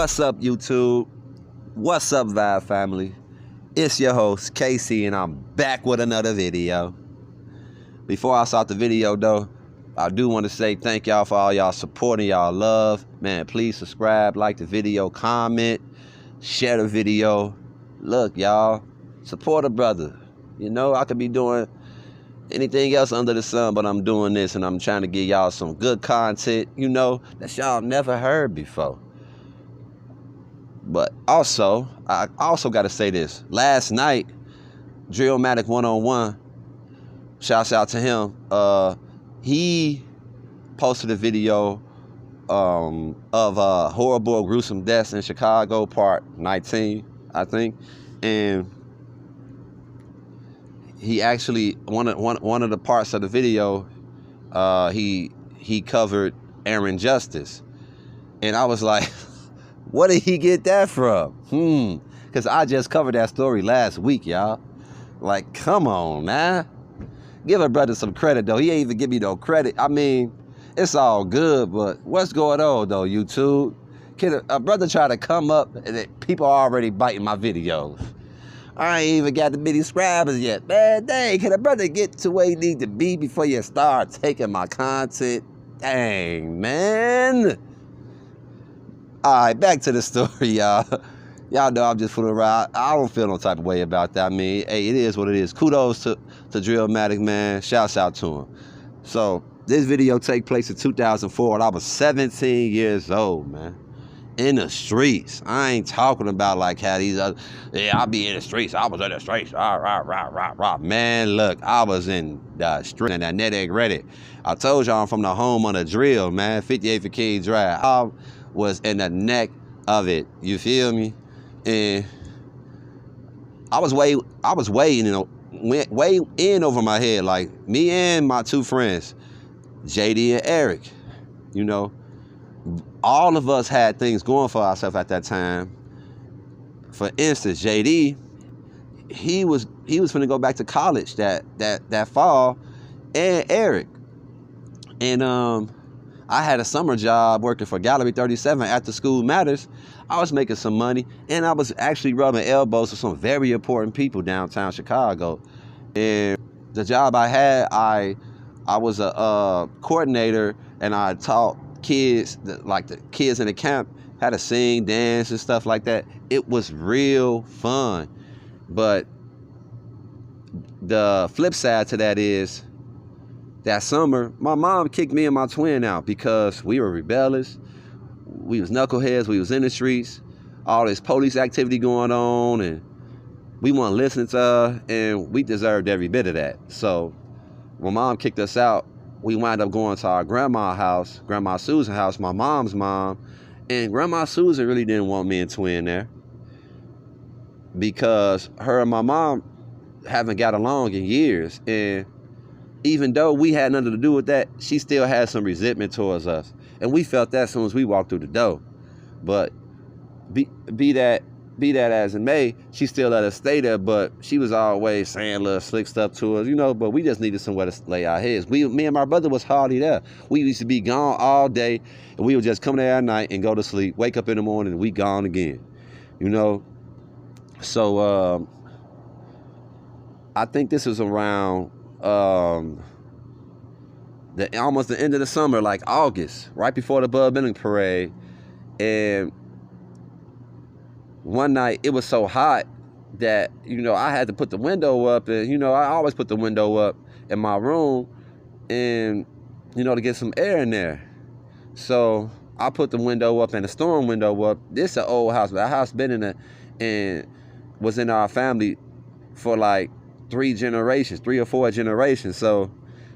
What's up, YouTube? What's up, Vibe family? It's your host, KC, and I'm back with another video. Before I start the video, though, I do want to say thank y'all for all y'all support and y'all love. Man, please subscribe, like the video, comment, share the video. Look, y'all, support a brother. You know, I could be doing anything else under the sun, but I'm doing this, and I'm trying to give y'all some good content, you know, that y'all never heard before. But also, I also got to say this. Last night, Drillmatic 101, shouts out to him. He posted a video of horrible, gruesome deaths in Chicago, part 19, I think. And he actually, one of the parts of the video, he covered Aaron Justice. And I was like, where did he get that from? Because I just covered that story last week, y'all. Like, come on, man. Give a brother some credit, though. He ain't even give me no credit. I mean, it's all good, but what's going on, though, YouTube? Can a brother try to come up and people are already biting my videos? I ain't even got the many subscribers yet. Man, dang, can a brother get to where he need to be before you start taking my content? Dang, man. All right, back to the story, y'all. Y'all know I'm just fooling around. I don't feel no type of way about that. I mean, hey, it is what it is. Kudos to Drillmatic, man. Shouts out to him. So, this video take place in 2004, and I was 17 years old, man. In the streets. I ain't talking about like how these other, yeah, I be in the streets. I was in the streets. Rah. Man, look, I was in the street and that net egg ready. I told y'all I'm from the home on the drill, man. 58 for kingdrive. I was in the neck of it. You feel me? And I was way in over my head. Like me and my two friends, JD and Eric, you know, all of us had things going for ourselves at that time. For instance, JD, he was finna go back to college that fall, and Eric. And I had a summer job working for Gallery 37 after School Matters. I was making some money, and I was actually rubbing elbows with some very important people downtown Chicago. And the job I had, I was a coordinator, and I taught kids, like the kids in the camp, how to sing, dance, and stuff like that. It was real fun. But the flip side to that is, that summer, my mom kicked me and my twin out because we were rebellious. We was knuckleheads. We was in the streets. All this police activity going on, and we weren't listening to her, and we deserved every bit of that. So when mom kicked us out, we wound up going to our grandma's house, Grandma Susan's house, my mom's mom, and Grandma Susan really didn't want me and twin there because her and my mom haven't got along in years, and even though we had nothing to do with that, she still had some resentment towards us. And we felt that as soon as we walked through the door. But be that as it may, she still let us stay there, but she was always saying little slick stuff to us, you know, but we just needed somewhere to lay our heads. Me and my brother was hardly there. We used to be gone all day, and we would just come there at night and go to sleep, wake up in the morning, and we gone again, you know? So I think this was around almost the end of the summer, like August, right before the Bud Billing Parade. And one night it was so hot that, you know, I had to put the window up, and, you know, I always put the window up in my room, and, you know, to get some air in there. So I put the window up and the storm window up. This is an old house, but that house been and was in our family for like 3 or 4 generations. So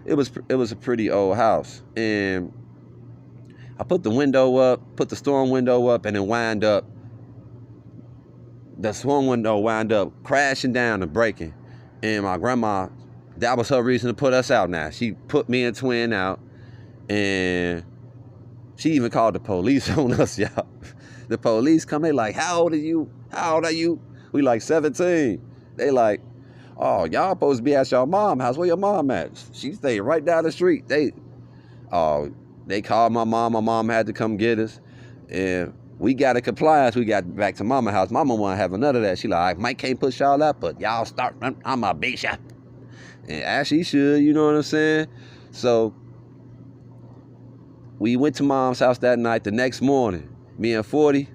it was a pretty old house. And I put the window up, put the storm window up, and then the storm window wound up crashing down and breaking. And my grandma, that was her reason to put us out now. She put me and twin out, and she even called the police on us, y'all. The police come, they like, how old are you? How old are you? We like 17. They like, oh, y'all supposed to be at your mom's house. Where your mom at? She stayed right down the street. They called my mom. My mom had to come get us. And We got a compliance. We got back to mama house. Mama want to have none of that. She like, Mike can't push y'all out, but y'all start. I'm a big shot. And as she should, you know what I'm saying? So we went to mom's house that night. The next morning, me and 40,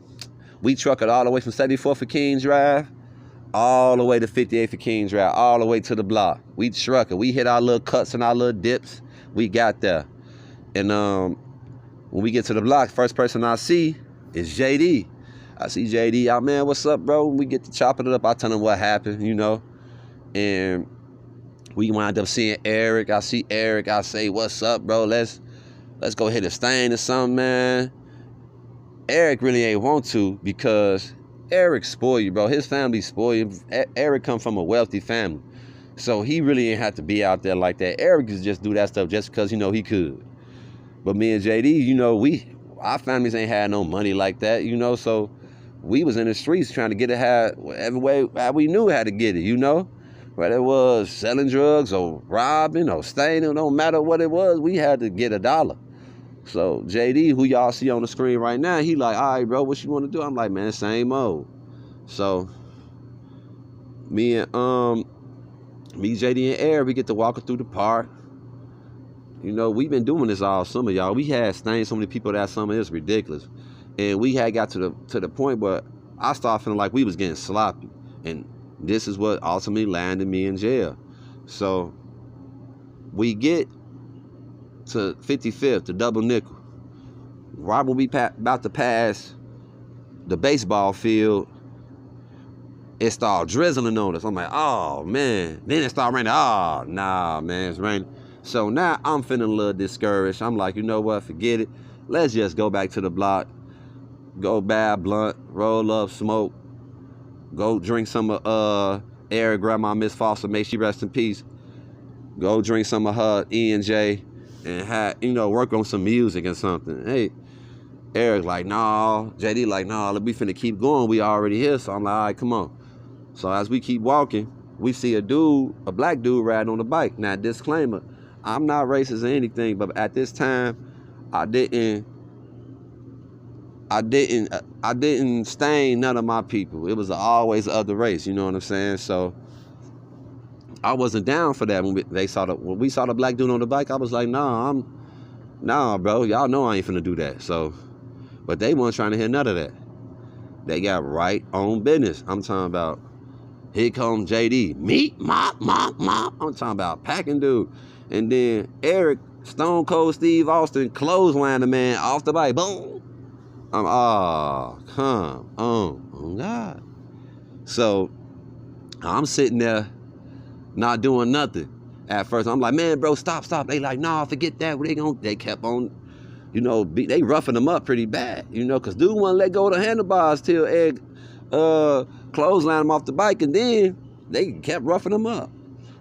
we trucked it all the way from 74th for King's Drive, all the way to 58th for King's Drive, all the way to the block. We trucked it. We hit our little cuts and our little dips. We got there. And when we get to the block, first person I see is JD. I see JD out, man, what's up, bro? We get to chopping it up. I tell him what happened, you know. And we wind up seeing Eric. I see Eric. I say, what's up, bro? Let's go hit a stain or something, man. Eric really ain't want to because Eric spoil you, bro. His family spoil you. Eric come from a wealthy family. So he really ain't have to be out there like that. Eric could just do that stuff just because, you know, he could. But me and JD, you know, our families ain't had no money like that, you know, so we was in the streets trying to get it every way we knew how to get it, you know. Whether it was selling drugs or robbing or staining, no matter what it was, we had to get $1. So JD, who y'all see on the screen right now, he like, all right, bro, what you want to do? I'm like, man, same old. So me, JD, and Eric, we get to walking through the park. You know, we've been doing this all summer, y'all. We had stained so many people that summer, it's ridiculous. And we had got to the point where I started feeling like we was getting sloppy. And this is what ultimately landed me in jail. So we get to 55th, the double nickel. Right when we about to pass the baseball field, it started drizzling on us. I'm like, oh, man. Then it started raining. Oh, nah, man, it's raining. So now I'm feeling a little discouraged. I'm like, you know what? Forget it. Let's just go back to the block. Go buy a blunt, roll up, smoke. Go drink some of Eric, Grandma Miss Foster, may she rest in peace. Go drink some of her E&J and work on some music or something. Hey, Eric like, nah. JD like, nah, we finna keep going. We already here. So I'm like, all right, come on. So as we keep walking, we see a black dude riding on the bike. Now, disclaimer, I'm not racist or anything, but at this time, I didn't stain none of my people. It was always the other race, you know what I'm saying? So I wasn't down for that when we saw the black dude on the bike. I was like, nah, bro, y'all know I ain't finna do that. So, but they weren't trying to hear none of that. They got right on business. I'm talking about, here come JD, meet mop. I'm talking about packing dude. And then Eric, Stone Cold Steve Austin, clothesline the man off the bike. Boom. Come on. Oh, God. So I'm sitting there not doing nothing. At first, I'm like, man, bro, stop. They like, nah, forget that. They kept on, they roughing them up pretty bad, because dude wouldn't let go of the handlebars till Eric clothesline him off the bike, and then they kept roughing them up.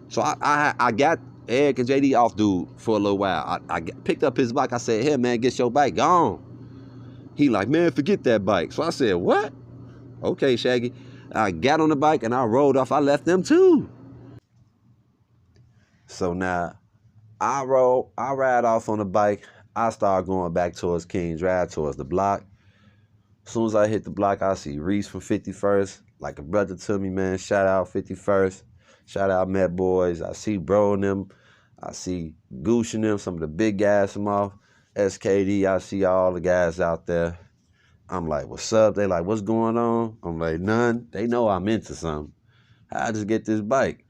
So I got Eric and JD off dude for a little while. I picked up his bike. I said, here, man, get your bike gone. He like, man, forget that bike. So I said, what? Okay, Shaggy. I got on the bike and I rolled off. I left them too. So now I ride off on the bike. I start going back towards King Drive, towards the block. As soon as I hit the block, I see Reese from 51st, like a brother to me, man. Shout out 51st. Shout out Met Boys. I see Bro and them. I see Gooch and them, some of the big guys from off S.K.D. I see all the guys out there. I'm like, what's up? They like, what's going on? I'm like, none. They know I'm into something. I just get this bike.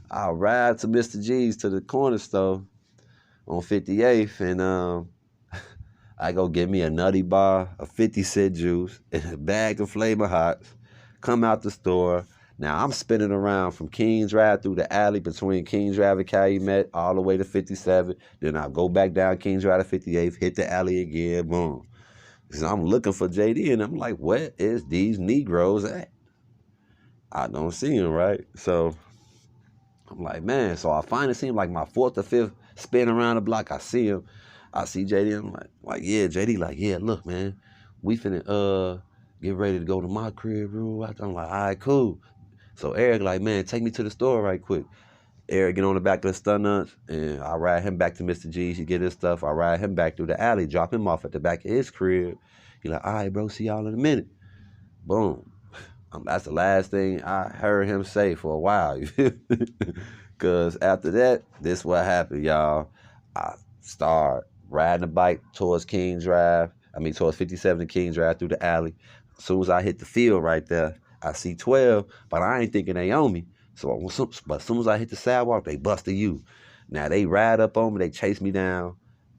I ride to Mr. G's to the corner store on 58th, and I go get me a nutty bar, a 50-cent juice, and a bag of Flavor Hots. Come out the store. Now I'm spinning around from King's Drive through the alley between King's Drive and Calumet all the way to 57. Then I go back down King's Drive to 58th, hit the alley again, boom. So I'm looking for JD, and I'm like, where is these Negroes at? I don't see them, right? So I'm like, man. So I finally see him, like my fourth or fifth spin around the block. I see him. I see JD. I'm like, yeah, JD. Like, yeah, look, man, we finna get ready to go to my crib, bro. I'm like, all right, cool. So Eric like, man, take me to the store right quick. Eric get on the back of the Stun Nuts, and I ride him back to Mr. G's. He get his stuff. I ride him back through the alley, drop him off at the back of his crib. He like, all right, bro, see y'all in a minute. Boom. That's the last thing I heard him say for a while. Because after that, this what happened, y'all. I started riding the bike towards towards 57 King Drive through the alley. As soon as I hit the field right there, I see 12, but I ain't thinking they on me. But as soon as I hit the sidewalk, they busted you. Now they ride up on me, they chase me down.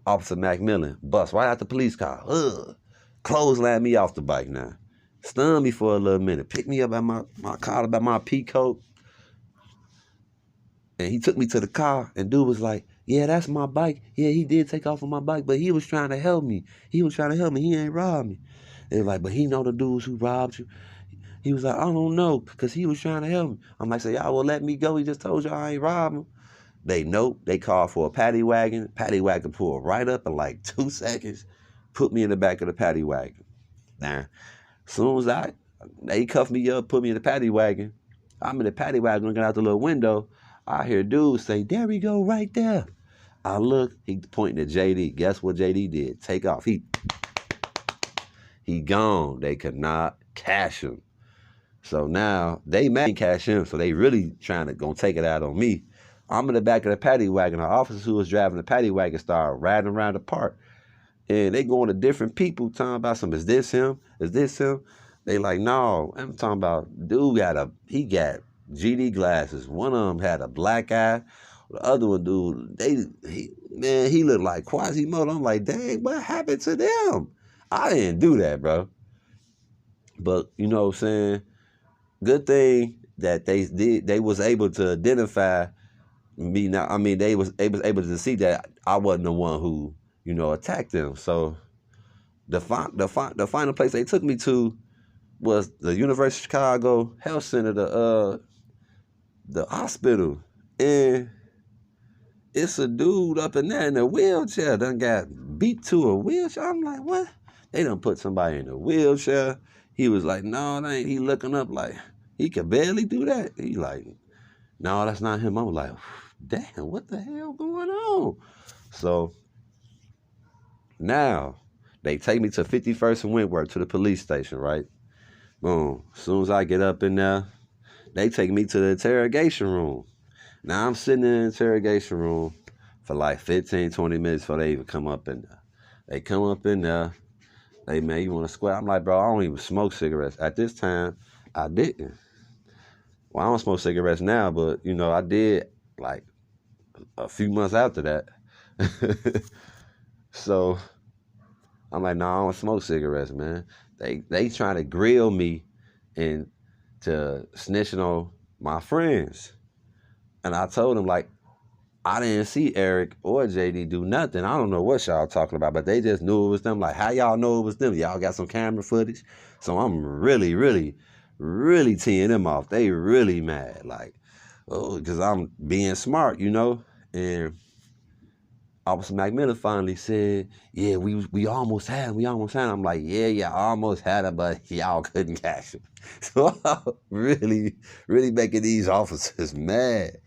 Officer Macmillan, bust right out the police car. Clothesline me off the bike now. Stunned me for a little minute. Picked me up at my collar, by my peacoat. And he took me to the car, and dude was like, yeah, that's my bike. Yeah, he did take off on my bike, but he was trying to help me. He ain't robbed me. They were like, but he know the dudes who robbed you. He was like, I don't know, because he was trying to help me. I'm like, so y'all will let me go? He just told y'all I ain't robbed him. They nope. They called for a paddy wagon. Paddy wagon pulled right up in like 2 seconds, put me in the back of the paddy wagon. Now, as soon as they cuffed me up, put me in the paddy wagon. I'm in the paddy wagon looking out the little window. I hear dudes say, there we go, right there. I look, he pointing at JD. Guess what JD did? Take off. He gone. They could not cash him. So now they mad cash him, so they really gonna take it out on me. I'm in the back of the paddy wagon. The officers who was driving the paddy wagon started riding around the park. And they going to different people talking about is this him? Is this him? They like, no, I'm talking about dude he got GD glasses. One of them had a black eye. The other one, dude, he looked like Quasimodo. I'm like, dang, what happened to them? I didn't do that, bro. But you know what I'm saying? Good thing that they was able to identify me. Now, I mean, they was able to see that I wasn't the one who, attacked them. So the final place they took me to was the University of Chicago Health Center, the hospital. And it's a dude up in there in a wheelchair done got beat to a wheelchair. I'm like, what? They done put somebody in a wheelchair. He was like, no, that ain't. He looking up like, he could barely do that. He like, no, that's not him. I'm like, damn, what the hell going on? So now they take me to 51st and Wentworth to the police station, right? Boom. As soon as I get up in there, they take me to the interrogation room. Now I'm sitting in the interrogation room for like 15, 20 minutes before they even come up in there. They come up in there. Hey, man, you want to square? I'm like, bro, I don't even smoke cigarettes. At this time, I didn't. Well, I don't smoke cigarettes now, but, I did like a few months after that. So I'm like, no, I don't smoke cigarettes, man. They trying to grill me and to snitching on my friends. And I told them, like, I didn't see Eric or JD do nothing. I don't know what y'all talking about, but they just knew it was them. Like, how y'all know it was them? Y'all got some camera footage? So I'm really, really, really teeing them off. They really mad. Like, oh, because I'm being smart, And Officer Macmillan finally said, yeah, we almost had him. I'm like, yeah, I almost had him, but y'all couldn't catch him. So I'm really, really making these officers mad.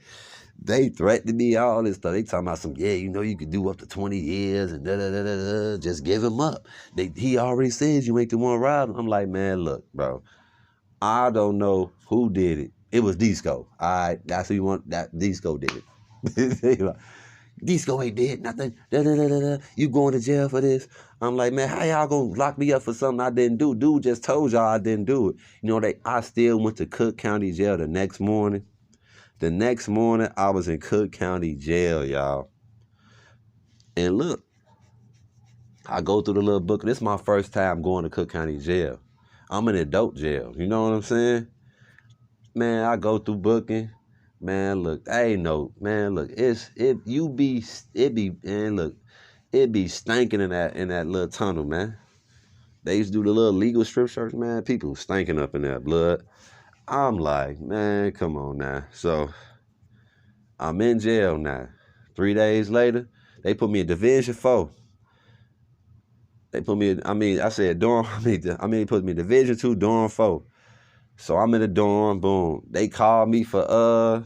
They threatened me, all this stuff. They talking about you could do up to 20 years and da-da-da-da-da. Just give him up. He already says you ain't the one robbing. I'm like, man, look, bro. I don't know who did it. It was Disco. All right, that's who you want. That Disco did it. Disco ain't did nothing. Da-da-da-da-da. You going to jail for this? I'm like, man, how y'all gonna lock me up for something I didn't do? Dude just told y'all I didn't do it. I still went to Cook County Jail the next morning. The next morning, I was in Cook County Jail, y'all. And look, I go through the little book. This is my first time going to Cook County Jail. I'm in adult jail. You know what I'm saying? Man, I go through booking. Man, look, man, look, it be stinking in that little tunnel, man. They used to do the little legal strip search, man. People stinking up in that blood. I'm like, man, come on now. So I'm in jail now. 3 days later, they put me in Division 4. They put me in, they put me in Division 2, Dorm 4. So I'm in the dorm, boom. They called me for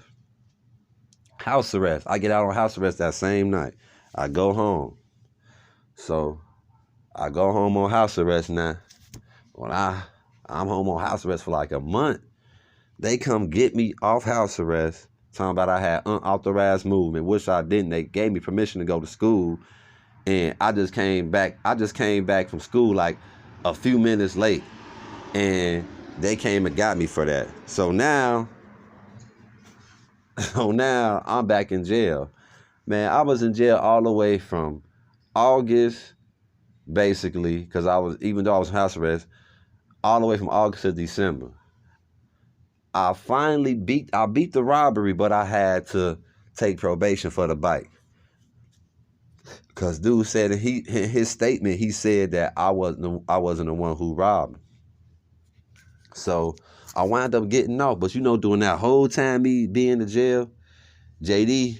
house arrest. I get out on house arrest that same night. I go home. So I go home on house arrest now. When I'm home on house arrest for like a month, they come get me off house arrest, talking about I had unauthorized movement, which I didn't. They gave me permission to go to school, and I just came back. I just came back from school like a few minutes late, and they came and got me for that. So now I'm back in jail. Man, I was in jail all the way from August, basically, because even though I was in house arrest, all the way from August to December. I beat the robbery, but I had to take probation for the bike. Cause dude said in his statement, he said that I wasn't the one who robbed him. So I wound up getting off. But during that whole time me being in jail, JD,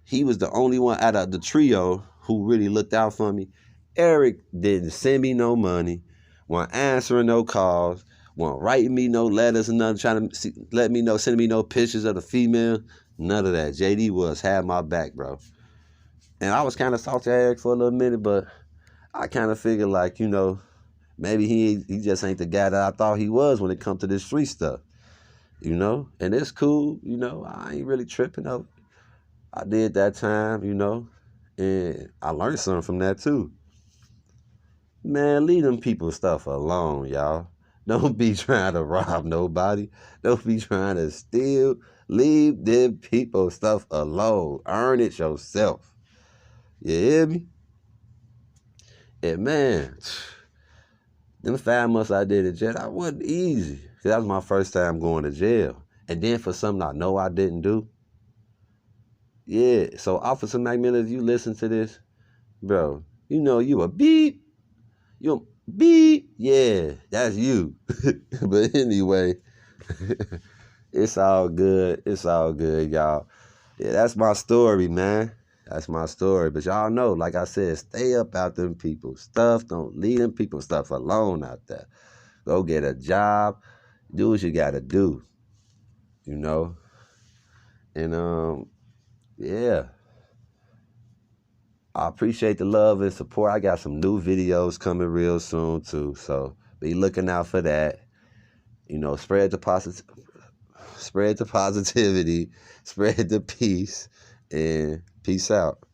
he was the only one out of the trio who really looked out for me. Eric didn't send me no money, wasn't answering no calls, wasn't writing me no letters and nothing, trying to sending me no pictures of the female. None of that. JD had my back, bro. And I was kind of salty at Eric for a little minute, but I kind of figured like, maybe he just ain't the guy that I thought he was when it comes to this street stuff, And it's cool, I ain't really tripping up. I did that time, and I learned something from that too. Man, leave them people stuff alone, y'all. Don't be trying to rob nobody. Don't be trying to steal. Leave them people stuff alone. Earn it yourself. You hear me? And man, them 5 months I did in jail, that wasn't easy. That was my first time going to jail. And then for something I know I didn't do. Yeah, so Officer McMillan, if you listen to this, bro, you a beep. You a beep. Yeah, that's you. But anyway, it's all good. It's all good, y'all. Yeah, that's my story, man. That's my story. But y'all know, like I said, stay up out them people's stuff. Don't leave them people's stuff alone out there. Go get a job. Do what you got to do. And, yeah. I appreciate the love and support. I got some new videos coming real soon, too. So be looking out for that. Spread the positivity, spread the peace, and peace out.